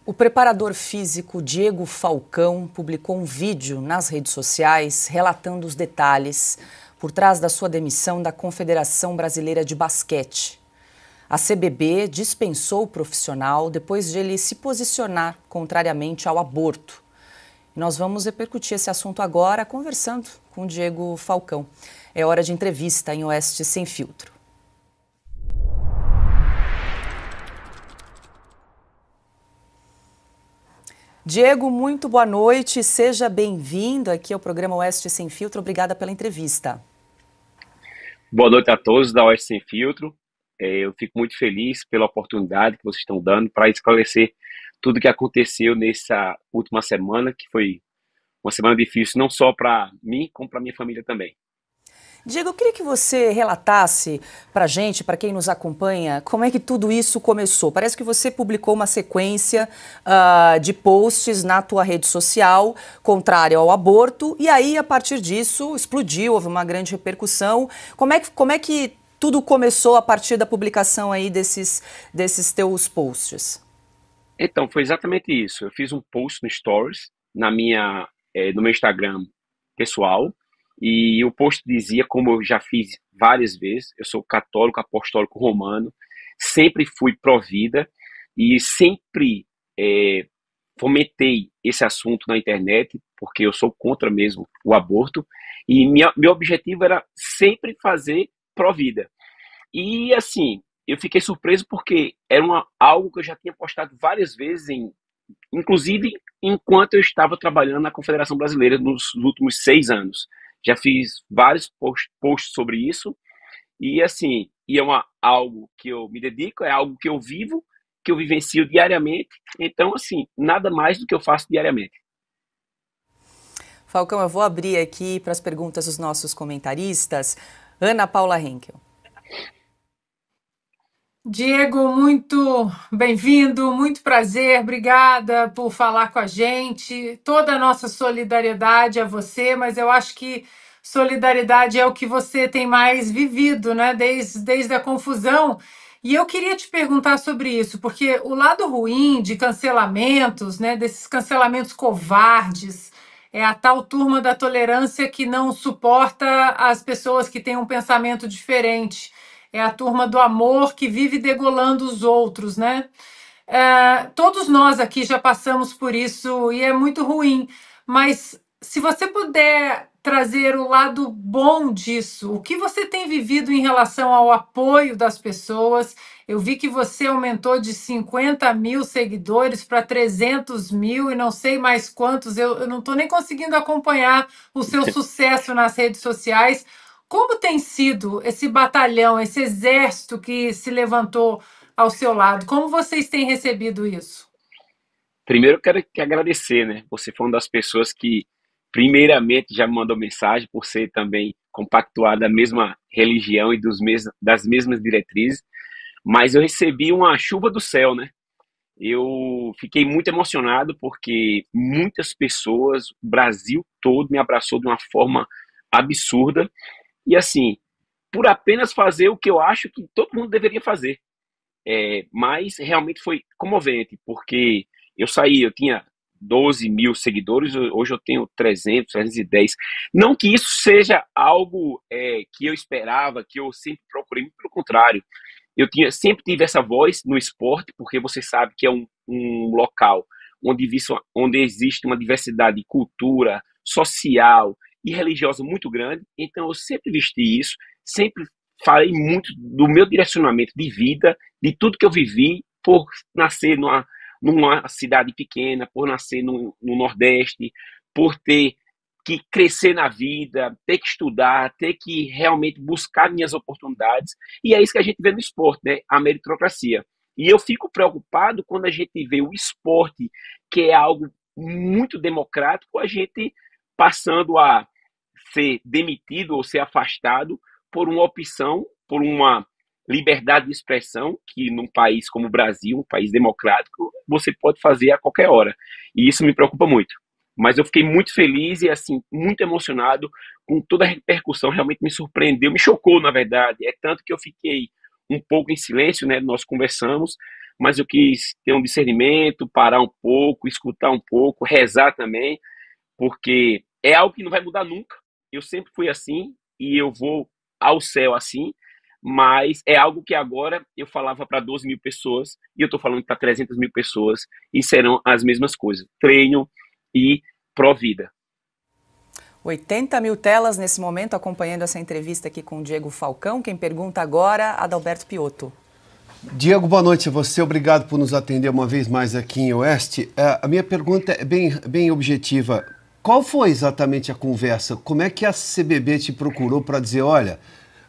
O preparador físico Diego Falcão publicou um vídeo nas redes sociais relatando os detalhes por trás da sua demissão da Confederação Brasileira de Basquete. A CBB dispensou o profissional depois de ele se posicionar contrariamente ao aborto. E nós vamos repercutir esse assunto agora conversando com o Diego Falcão. É hora de entrevista em Oeste Sem Filtro. Diego, muito boa noite, seja bem-vindo aqui ao programa Oeste Sem Filtro, obrigada pela entrevista. Boa noite a todos da Oeste Sem Filtro, eu fico muito feliz pela oportunidade que vocês estão dando para esclarecer tudo o que aconteceu nessa última semana, que foi uma semana difícil não só para mim, como para minha família também. Diego, eu queria que você relatasse para a gente, para quem nos acompanha, como é que tudo isso começou. Parece que você publicou uma sequência de posts na tua rede social contrária ao aborto e aí, a partir disso, explodiu, houve uma grande repercussão. Como é que tudo começou a partir da publicação aí desses teus posts? Então, foi exatamente isso. Eu fiz um post no Stories, no meu Instagram pessoal, e o post dizia, como eu já fiz várias vezes, eu sou católico apostólico romano, sempre fui pró-vida e sempre fomentei esse assunto na internet, porque eu sou contra mesmo o aborto, e meu objetivo era sempre fazer pró-vida. E assim, eu fiquei surpreso porque era algo que eu já tinha postado várias vezes, inclusive enquanto eu estava trabalhando na Confederação Brasileira nos últimos 6 anos. Já fiz vários posts sobre isso e assim, algo que eu me dedico, é algo que eu vivo, que eu vivencio diariamente. Então, assim, nada mais do que eu faço diariamente. Falcão, eu vou abrir aqui para as perguntas dos nossos comentaristas. Ana Paula Henkel. Diego, muito bem-vindo, muito prazer, obrigada por falar com a gente. Toda a nossa solidariedade a você, mas eu acho que solidariedade é o que você tem mais vivido, né? Desde a confusão. E eu queria te perguntar sobre isso, porque o lado ruim de cancelamentos, né, desses cancelamentos covardes, é a tal turma da tolerância que não suporta as pessoas que têm um pensamento diferente. É a turma do amor que vive degolando os outros, né? Todos nós aqui já passamos por isso e é muito ruim. Mas se você puder trazer o lado bom disso, o que você tem vivido em relação ao apoio das pessoas? Eu vi que você aumentou de 50 mil seguidores para 300 mil e não sei mais quantos. Eu não estou nem conseguindo acompanhar o seu sucesso nas redes sociais. Como tem sido esse batalhão, esse exército que se levantou ao seu lado? Como vocês têm recebido isso? Primeiro, eu quero agradecer, né? Você foi uma das pessoas que, primeiramente, já me mandou mensagem, por ser também compactuar da mesma religião e das mesmas diretrizes, mas eu recebi uma chuva do céu, né? Eu fiquei muito emocionado porque muitas pessoas, o Brasil todo, me abraçou de uma forma absurda. E assim, por apenas fazer o que eu acho que todo mundo deveria fazer. Mas realmente foi comovente, porque eu tinha 12 mil seguidores, hoje eu tenho 300, 310. Não que isso seja algo que eu esperava, que eu sempre procurei, muito pelo contrário. Sempre tive essa voz no esporte, porque você sabe que é um local onde existe uma diversidade de cultura, social e religiosa muito grande. Então eu sempre vesti isso, sempre falei muito do meu direcionamento de vida, de tudo que eu vivi por nascer numa cidade pequena, por nascer no Nordeste, por ter que crescer na vida, ter que estudar, ter que realmente buscar minhas oportunidades. E é isso que a gente vê no esporte, né? A meritocracia. E eu fico preocupado quando a gente vê o esporte, que é algo muito democrático, a gente passando a ser demitido ou ser afastado por uma opção, por uma liberdade de expressão que num país como o Brasil, um país democrático, você pode fazer a qualquer hora. E isso me preocupa muito. Mas eu fiquei muito feliz e assim, muito emocionado com toda a repercussão, realmente me surpreendeu, me chocou, na verdade. É tanto que eu fiquei um pouco em silêncio, né? Nós conversamos, mas eu quis ter um discernimento, parar um pouco, escutar um pouco, rezar também, porque é algo que não vai mudar nunca. Eu sempre fui assim e eu vou ao céu assim, mas é algo que agora eu falava para 12 mil pessoas e eu estou falando para 300 mil pessoas e serão as mesmas coisas: treino e pró-vida. 80 mil telas nesse momento acompanhando essa entrevista aqui com o Diego Falcão. Quem pergunta agora, Adalberto Piotto. Diego, boa noite a você. Obrigado por nos atender uma vez mais aqui em Oeste. A minha pergunta é bem objetiva. Qual foi exatamente a conversa? Como é que a CBB te procurou para dizer, olha,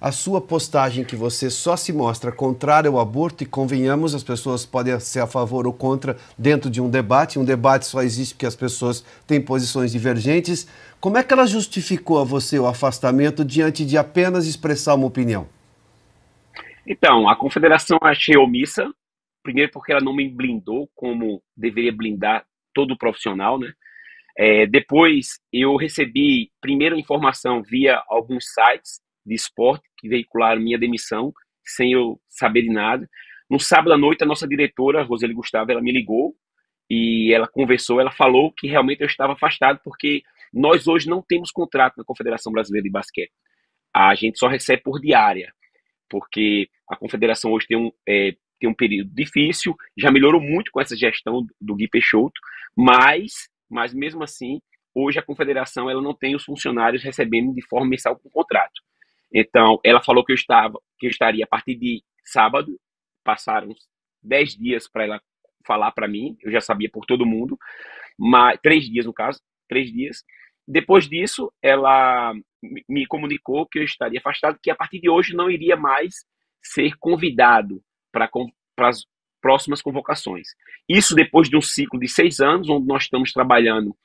a sua postagem que você só se mostra contrária ao aborto, e convenhamos, as pessoas podem ser a favor ou contra dentro de um debate só existe porque as pessoas têm posições divergentes. Como é que ela justificou a você o afastamento diante de apenas expressar uma opinião? Então, a confederação achei omissa, primeiro porque ela não me blindou como deveria blindar todo profissional, né? Depois eu recebi primeiro informação via alguns sites de esporte que veicularam minha demissão sem eu saber de nada. No sábado à noite, a nossa diretora, Roseli Gustavo, ela me ligou e ela conversou, ela falou que realmente eu estava afastado porque nós hoje não temos contrato na Confederação Brasileira de Basquete. A gente só recebe por diária, porque a confederação hoje tem um período difícil, já melhorou muito com essa gestão do Gui Peixoto, mas mesmo assim, hoje a confederação ela não tem os funcionários recebendo de forma mensal com contrato. Então, ela falou que eu estaria a partir de sábado, passaram 10 dias para ela falar para mim, eu já sabia por todo mundo, mas 3 dias no caso, 3 dias. Depois disso, ela me comunicou que eu estaria afastado, que a partir de hoje não iria mais ser convidado para as próximas convocações. Isso depois de um ciclo de 6 anos, onde nós estamos trabalhando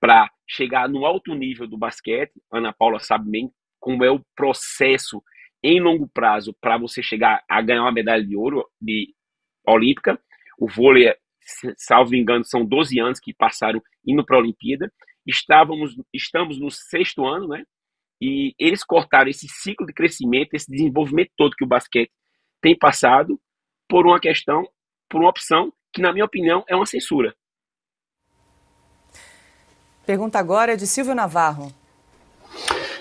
para chegar no alto nível do basquete. Ana Paula sabe bem como é o processo em longo prazo para você chegar a ganhar uma medalha de ouro olímpica. O vôlei, salvo engano, são 12 anos que passaram indo para a Olimpíada. Estamos no 6º ano, né? E eles cortaram esse ciclo de crescimento, esse desenvolvimento todo que o basquete tem passado por uma opção que, na minha opinião, é uma censura. Pergunta agora de Silvio Navarro.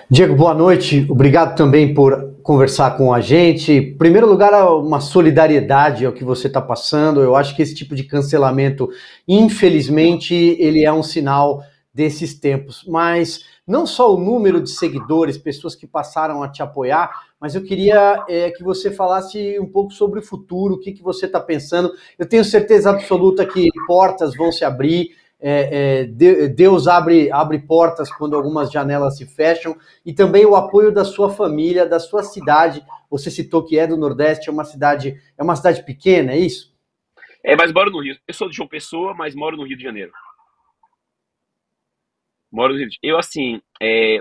Diego, boa noite. Obrigado também por conversar com a gente. Em primeiro lugar, uma solidariedade ao que você está passando. Eu acho que esse tipo de cancelamento, infelizmente, ele é um sinal desses tempos. Mas não só o número de seguidores, pessoas que passaram a te apoiar, mas eu queria que você falasse um pouco sobre o futuro, o que você está pensando. Eu tenho certeza absoluta que portas vão se abrir. Deus abre portas quando algumas janelas se fecham, e também o apoio da sua família, da sua cidade. Você citou que é do Nordeste, é uma cidade pequena, é isso? Mas moro no Rio. Eu sou de João Pessoa, mas moro no Rio de Janeiro. Eu, assim,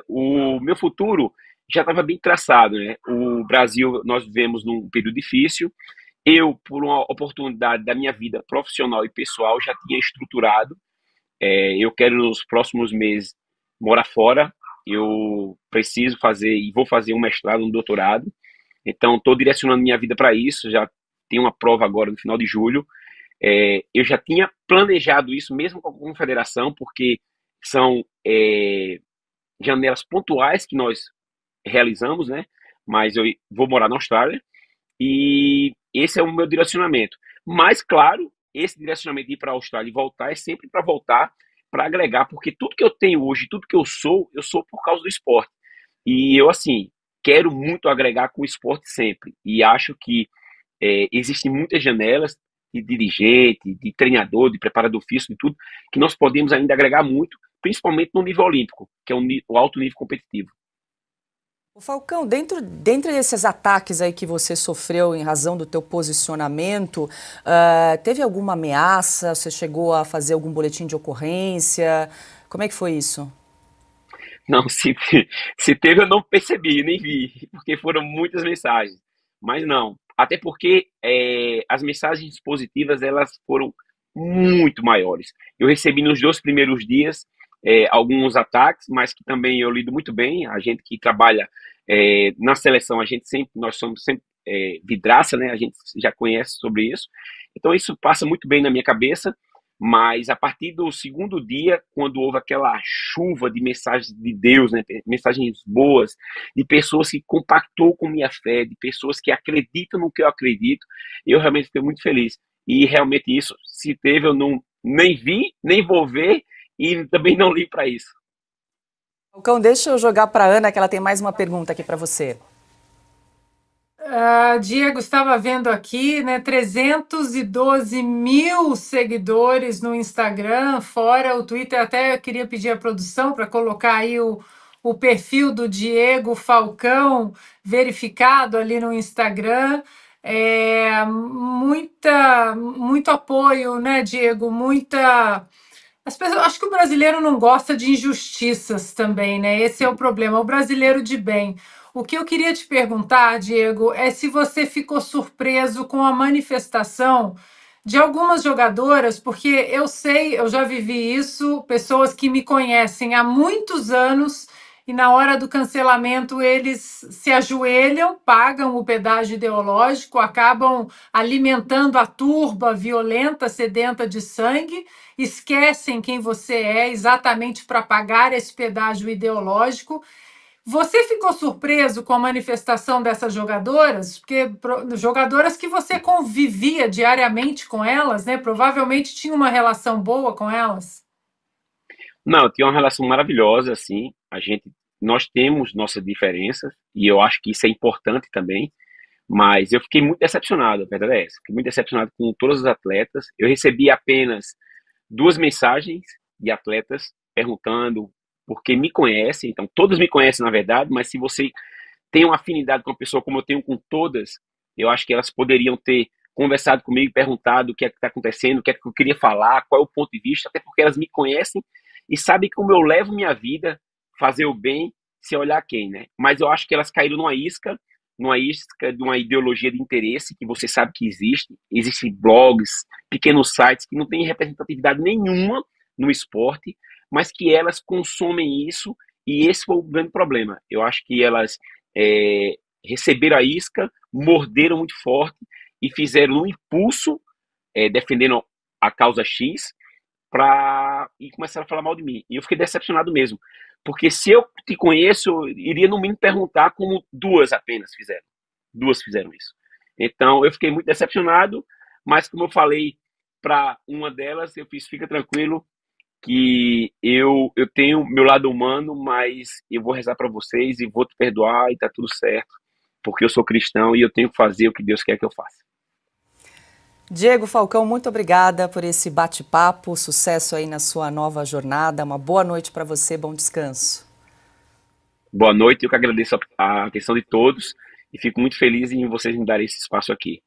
o meu futuro já estava bem traçado, né? O Brasil, nós vivemos num período difícil. Eu, por uma oportunidade da minha vida profissional e pessoal, já tinha estruturado. Eu quero nos próximos meses morar fora. Eu preciso fazer e vou fazer um mestrado, um doutorado. Então, estou direcionando minha vida para isso. Já tenho uma prova agora no final de julho. Eu já tinha planejado isso mesmo com a confederação, porque são janelas pontuais que nós realizamos, né? Mas eu vou morar na Austrália e esse é o meu direcionamento. Mas, claro, esse direcionamento de ir para a Austrália e voltar é sempre para voltar, para agregar, porque tudo que eu tenho hoje, tudo que eu sou por causa do esporte. E eu, assim, quero muito agregar com o esporte sempre. E acho que existem muitas janelas de dirigente, de treinador, de preparador físico, de tudo, que nós podemos ainda agregar muito, principalmente no nível olímpico, que é o alto nível competitivo. O Falcão, dentro desses ataques aí que você sofreu em razão do teu posicionamento, teve alguma ameaça? Você chegou a fazer algum boletim de ocorrência? Como é que foi isso? Não, se teve eu não percebi, nem vi, porque foram muitas mensagens. Mas não, até porque as mensagens positivas elas foram muito maiores. Eu recebi nos 2 primeiros dias alguns ataques, mas que também eu lido muito bem. A gente que trabalha na seleção, nós somos sempre vidraça, né? A gente já conhece sobre isso. Então isso passa muito bem na minha cabeça, mas a partir do segundo dia, quando houve aquela chuva de mensagens de Deus, né, mensagens boas, de pessoas que compactou com minha fé, de pessoas que acreditam no que eu acredito, eu realmente fiquei muito feliz. E realmente isso, se teve, eu não nem vi, nem vou ver, e também não li para isso. Falcão, deixa eu jogar para a Ana, que ela tem mais uma pergunta aqui para você. Diego, estava vendo aqui, né, 312 mil seguidores no Instagram, fora o Twitter. Até eu queria pedir à produção para colocar aí o perfil do Diego Falcão verificado ali no Instagram. Muito apoio, né, Diego? As pessoas, acho que o brasileiro não gosta de injustiças também, né? Esse é o problema, o brasileiro de bem. O que eu queria te perguntar, Diego, é se você ficou surpreso com a manifestação de algumas jogadoras, porque eu sei, eu já vivi isso, pessoas que me conhecem há muitos anos e na hora do cancelamento eles se ajoelham, pagam o pedágio ideológico, acabam alimentando a turba violenta, sedenta de sangue, esquecem quem você é exatamente para pagar esse pedágio ideológico. Você ficou surpreso com a manifestação dessas jogadoras? Porque jogadoras que você convivia diariamente com elas, né? Provavelmente tinha uma relação boa com elas. Não, tinha uma relação maravilhosa, assim, nós temos nossas diferenças, e eu acho que isso é importante também, mas eu fiquei muito decepcionado, a verdade é essa, fiquei muito decepcionado com todos os atletas. Eu recebi apenas 2 mensagens de atletas perguntando porque me conhecem, então todos me conhecem na verdade, mas se você tem uma afinidade com uma pessoa como eu tenho com todas, eu acho que elas poderiam ter conversado comigo, perguntado o que é que está acontecendo, o que é que eu queria falar, qual é o ponto de vista, até porque elas me conhecem e sabem como eu levo minha vida, fazer o bem, se olhar quem, né? Mas eu acho que elas caíram numa isca de uma ideologia de interesse que você sabe que existe. Existem blogs, pequenos sites que não têm representatividade nenhuma no esporte, mas que elas consomem isso, e esse foi o grande problema. Eu acho que elas é, receberam a isca, morderam muito forte e fizeram um impulso, defendendo a causa X, e começaram a falar mal de mim. E eu fiquei decepcionado mesmo. Porque se eu te conheço, eu iria no mínimo perguntar como duas apenas fizeram. Duas fizeram isso. Então eu fiquei muito decepcionado, mas como eu falei para uma delas, eu fiz, fica tranquilo, que eu tenho meu lado humano, mas eu vou rezar para vocês e vou te perdoar e tá tudo certo, porque eu sou cristão e eu tenho que fazer o que Deus quer que eu faça. Diego Falcão, muito obrigada por esse bate-papo, sucesso aí na sua nova jornada, uma boa noite para você, bom descanso. Boa noite, eu que agradeço a atenção de todos e fico muito feliz em vocês me darem esse espaço aqui.